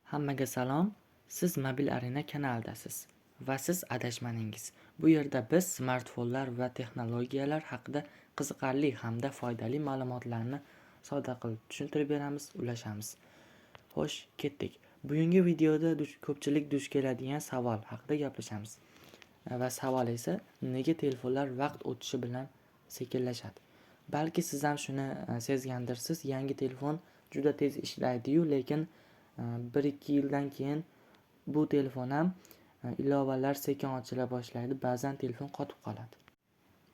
Hammaga salom. Siz Mobil Arena kanalidasiz va siz adashmaningiz. Bu yerda biz smartfonlar va texnologiyalar haqida qiziqarli hamda foydali ma'lumotlarni sodda qilib tushuntirib beramiz, ulashamiz. Xo'sh, ketdik. Bugungi videoda ko'pchilik duch keladigan savol haqida gaplashamiz. Va savol esa nega telefonlar vaqt o'tishi bilan sekinlashadi? Balki siz ham shuni sezgandirsiz, yangi telefon juda tez ishlaydi-yu, lekin 1-2 yildan keyin bu telefon ham ilovalar sekin ochila boshlaydi, ba'zan telefon qotib qoladi.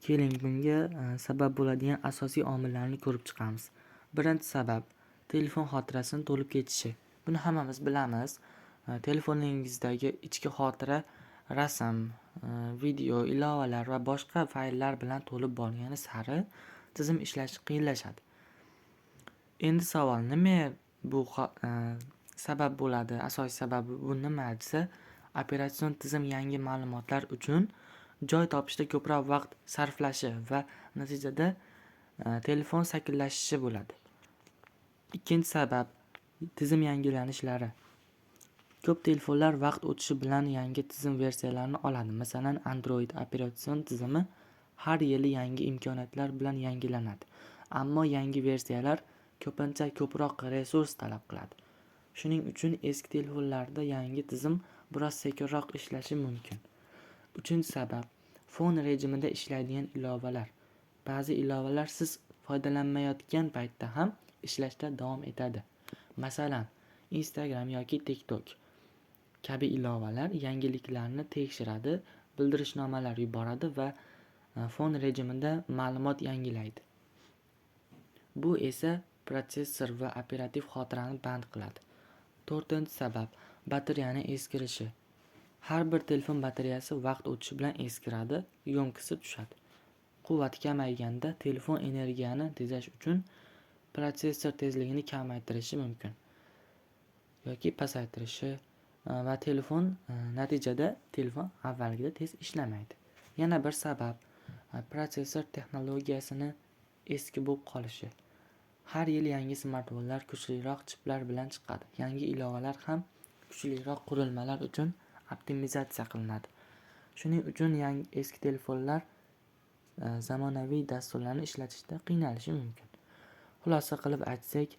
Keling, bunga sabab bo'ladigan asosiy omillarni ko'rib chiqamiz. Birinchi sabab telefon xotirasining to'lib ketishi. Buni hammamiz bilamiz. Telefoningizdagi ichki xotira rasm, video, ilovalar va boshqa fayllar bilan to'lib borgani sari tizim ishlashi qiyinlashadi. Endi savol, nima bu sabab bo'ladi? Asosiy sababi bu nima desa, operatsion tizim yangi ma'lumotlar uchun joy topishda ko'proq vaqt sarflashi va natijada telefon sekinlashishi bo'ladi. Ikkinchi sabab tizim yangilanishlari. Ko'p telefonlar vaqt o'tishi bilan yangi tizim versiyalarini oladi. Masalan, Android operatsion tizimi har yili yangi imkoniyatlar bilan yangilanadi. Ammo yangi versiyalar ko'pincha ko'proq resurs talab qiladi. Shuning uchun eski telefonlarda yangi tizim biroz sekinroq ishlashi mumkin. Uchinchi sabab fon rejimida ishlaydigan ilovalar. Ba'zi ilovalar siz foydalanmayotgan paytda ham ishlashda davom etadi. Masalan, Instagram yoki TikTok kabi ilovalar yangiliklarni tekshiradi, bildirishnomalar yuboradi va fon rejimida ma'lumot yangilaydi. Bu esa protsessor va operativ xotirani band qiladi. To'rtinchi sabab batareyaning eskirishi. Har bir telefon batareyasi vaqt o'tishi bilan eskiradi, yo'mkisi tushadi. Quvvati kamayganda telefon energiyani tejash uchun protsessor tezligini kamaytirishi mumkin yoki pasaytirishi va natijada telefon avvalgida tez ishlamaydi. Yana bir sabab protsessor texnologiyasini eski bo'lib qolishi. Har yil yangi smartfonlar kuchliroq chiplar bilan chiqadi. Yangi ilovalar ham kuchliroq qurilmalar uchun optimizatsiya qilinadi. Shuning uchun eski telefonlar zamonaviy dasturlarni ishlatishda qiynalishi mumkin. Xulosa qilib aytsak,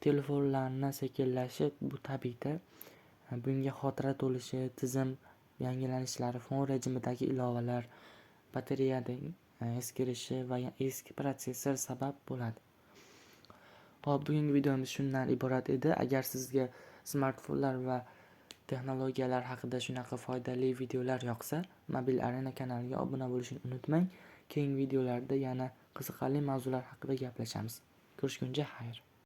telefonlarning sekinlashishi bu tabiiyda bunga xotira to'lishi, tizim yangilanishlari, fon rejimidagi ilovalar, batareyadagi eskirishi va eski protsessor sabab bo'ladi. Hop, bugungi videomiz shundan iborat edi. Agar sizga smartfonlar va texnologiyalar haqida shunaqa foydali videolar yoqsa, Mobil Arena kanaliga obuna bo'lishni unutmang. Keyingi videolarda yana qiziqarli mavzular haqida gaplashamiz. Ko'rishguncha xayr.